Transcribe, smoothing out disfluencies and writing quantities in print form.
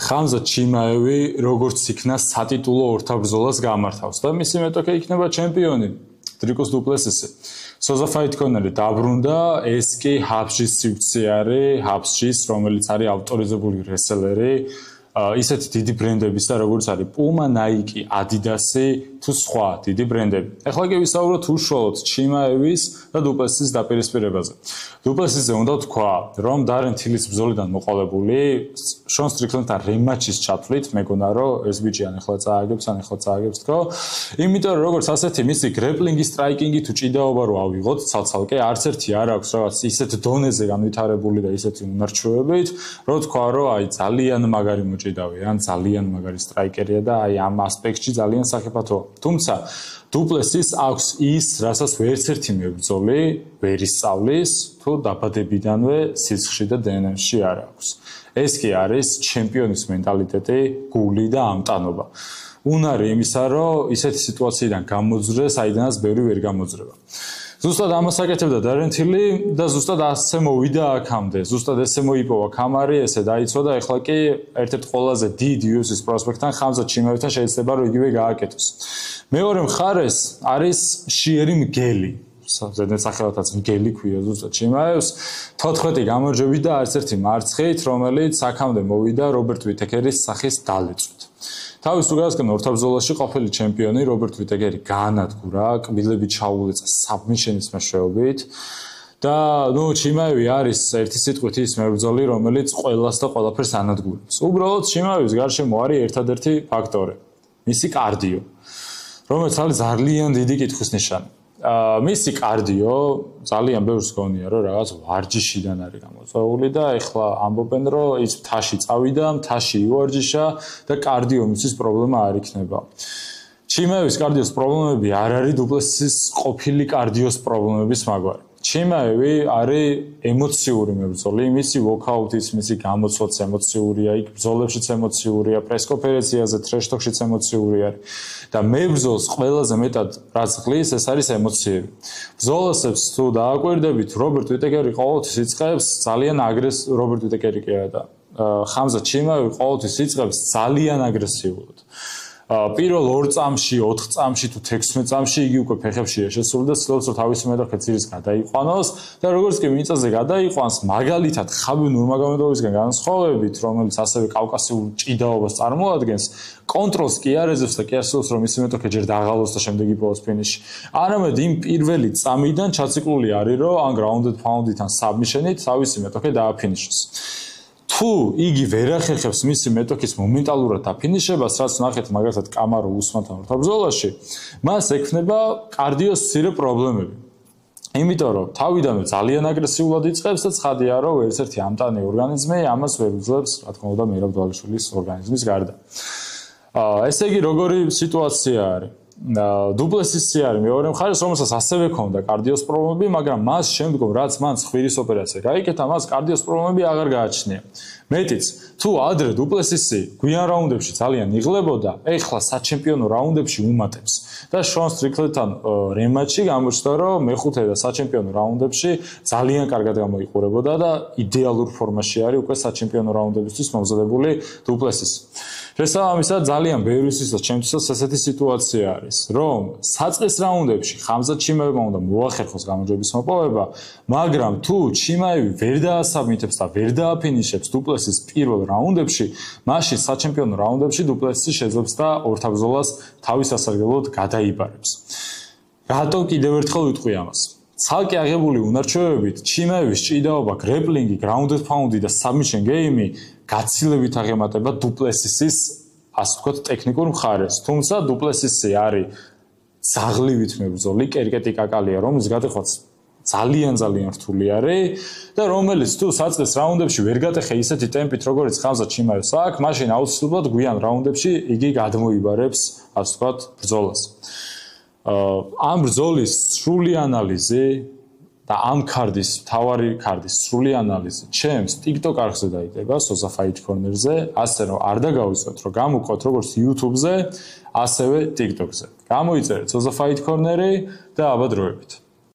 ხამზა ჩიმაევი როგორც იქნა სატიტულო ორთაბრძოლას გამართავს და მისი მეტოქე იქნება ჩემპიონი დრიკოს დუპლესისი. Soza Fight Corner-ი დაბრუნდა, ეს კი ჰაბსჯის სივრცე არის, ჰაბსჯის, რომელიც არის ავტორიზებული რესელერი, ისეთი დიდი ბრენდებისა, როგორც არის Puma, Nike, Adidas თუ სხვა დიდი ბრენდები. ეხლა კი ვისაუბროთ უშუალოდ ჩიმაევის და დუპლესის დაპირისპირებაზე. დუპლესიზე უნდა თქვა, რომ Darren Till-ის ბრძოლიდან მოყოლებული, Sean Strickland-თან რემატჩის ჩათვლით, მეგონა რომ ეს ბიჭი ან ეხლა წააგებს თქო. იმიტომ რომ როგორც ასეთი მისი გრეპლინგი, სტრაიკინგი თუ ჭიდაობა რო ავიღოთ ცალ-ცალკე, არც ერთი არ აქვს რაღაც ისეთ დონეზე განვითარებული და ისეთი უნარჩვევებით, რომ თქვა რომ აი ძალიან მაგარი ან ძალიან მაგარი სტრაიკერია და აი ამ ასპექტში ძალიან სახიფათოა. თუმცა დუპლესის აქვს ის, რასაც ვერც ერთი მებრძოლი ვერ ისწავლის, თუ დაბადებიდანვე სიცხში და დნმ-ში არ აქვს. ეს კი არის ჩემპიონის მენტალიტეტი, გული და ამტანობა. უნარი იმისა, რომ ისეთი სიტუაციიდან გამოძრეს, აიდანაც ბევრი ვერ გამოძრება. ზუსტად ამას აკეთებდა Darren Till და ზუსტად ასე მოვიდა აქამდე. ზუსტად ესე მოიპოვა კამარი, ესე დაიცვა და ეხლა კი ერთ-ერთ ყველაზე დიდ UFC-ის პროსპექტთან ხამზა ჩიმაევთან შეიძლება რომ იგივე გააკეთოს. მეორე მხარეს არის შიერი მგელი. ზედმეტ სახელათაც მგელი ქვია ზუსტად ჩიმაევს. 14 გამარჯვებით და არც ერთი მარცხით, რომელიც აქამდე მოვიდა რობერტ ვიტეკერის სახის დალეწვით. თავის თუ გასგან ორთაბრძოლაში ყოფილი ჩემპიონი რობერტ ვიტეკერი გაანადგურა, კბილები ჩაულეცა საბმიშენის მეშვეობით და ჩიმაევი არის ერთი სიტყვით ის მებრძოლი, რომელიც ყველას და ყველაფერს ანადგურებს. უბრალოდ ჩიმაევის გარშემო არის ერთადერთი ფაქტორი, მისი კარდიო, რომელიც არის ძალიან დიდი კითხვის ნიშანი. მისი კარდიო ძალიან ბევრს გონია, რომ რაღაც ვარჯიშიდან არის გამოწვეული და ეხლა ამბობენ, რომ ის მთაში წავიდა, მთაში ივარჯიშა და კარდიო მისთვის პრობლემა არ იქნება. ჩიმაევის კარდიოს პრობლემები არ არის დუპლესის ყოფილი კარდიოს პრობლემების მაგვარი. ჩიმაევი არის ემოციური მებრძოლი, მისი ვოქაუთიც, მისი გამოცვლაც ემოციურია, იქ ბრძოლებშიც ემოციურია, პრესკონფერენციაზე, ტრეშ-ტოქშიც ემოციური არის. და მებრძოლს ყველაზე მეტად რაც ღლის, ეს არის ემოციები. ბრძოლასებს თუ დააკვირდებით, რობერტ ვიტეკერი ყოველთვის იწყებს ძალიან რობერტ ვიტეკერი კი არა და ხამზა ჩიმაევი ყოველთვის იწყებს ძალიან აგრესიულად. პირველ 2 წამში, 4 წამში თუ 16 წამში იგი უკვე ფეხებშია შესული და ცდილობს რომ თავისი მეტოქე ძირის გადაიყვანოს და როგორც კი მიწაზე გადაიყვანს, მაგალითად ხაბი ნურმაგომედოვისგან განსხვავებით, რომელიც ასევე კავკასიურ ჭიდაობას წარმოადგენს, კონტროლს კი არ ეძებს და კი არ ცდილობს რომ მისი მეტოქე ჯერ დაღალოს და შემდეგ იპოვოს ფინიში. არამედ იმ პირველი წამიდან ჩაციკლული არის, რომ ან grounded pound-ით ან submission-ით თავისი მეტოქე დააფინიშოს. თუ იგი ვერ ახერხებს მისი მეტოქის მომენტალურად დაფინიშებას, რაც ნახეთ მაგალითად კამარო უსმანთან ორთაბრძოლაში, მას ექნება კარდიოს მცირე პრობლემები. იმიტომ რომ თავიდანვე ძალიან აგრესიულად იწყებს და ცხადია რომ ერთ ერთი ამტანი ორგანიზმი ამას ვერ უძლებს, რა თქმა უნდა, მერაბ დვალიშვილის ორგანიზმის გარდა. ესე იგი როგორი სიტუაცია არის? დუპლესისი არის მეორე მხარეს, რომელსაც ასევე ჰქონდა კარდიოს პრობლემები, მაგრამ მას შემდგომ რაც მან ხვირის ოპერაცია გაიკეთა, მას კარდიოს პრობლემები აღარ გააჩნია. მეტიც, თუ ადრე დუპლესისი გვიან რაუნდებში ძალიან იღლებოდა, ეხლა საჩემპიონო რაუნდებში უმატებს. და Sean Strickland-თან რემატჩი გამოჩნდა, რომ მეხუთე და საჩემპიონო რაუნდებში ძალიან კარგად გამოიყურებოდა და იდეალურ ფორმაში არის უკვე საჩემპიონო რაუნდებისთვის მომზადებული დუპლესისი. შესაბამისად, ძალიან ბევრისთვის და ჩემთვისაც ესეთი სიტუაცია არის, რომ საწყის რაუნდებში ხამზა ჩიმაევმა უნდა მოახერხოს გამარჯვების მოპოვება, მაგრამ თუ ჩიმაევი ვერ დაასაბმიტებს და ვერ დააფინიშებს დუპლესის პირველ რაუნდებში, მაშინ საჩემპიონო რაუნდებში დუპლესისი შეძლებს და ორთაბრძოლას თავის სასარგებლოდ გადაიბარებს. რატომ კიდევ ერთხელ ვიტყვი ამას? ცალკე აღებული უნარჩვევებით ჩიმაევის ჭიდაობა, გრეპლინგი, grounded pound-ი და submission game-ი გაცილებით აღემატება დუპლესისის, ასე ვთქვათ, ტექნიკურ მხარეს. თუმცა დუპლესისი არის ძაღლივით მებრძოლი, კერკეტი კაკალია, რომლის გადახვაც ძალიან რთული არის და რომელიც თუ საწყის რაუნდებში ვერ გატეხე ისეთი ტემპით, როგორც ხამზა ჩიმაევს აქვს, მაშინ აუცილებლად გვიან რაუნდებში იგი გადმოიბარებს, ასე ვთქვათ, ბრძოლას. ამ ბრძოლის სრული ანალიზი და ამ კარდის, თავარი კარდის სრული ანალიზი ჩემს TikTok არხზე დაიდება, Soza Fight Corner-ზე, ასე რომ არ დაგავიწყოთ, რომ გამოვყოთ როგორც YouTube-ზე, ასევე TikTok-ზე. გამოიწერეთ Soza Fight Corner-ი და აბა დროებით.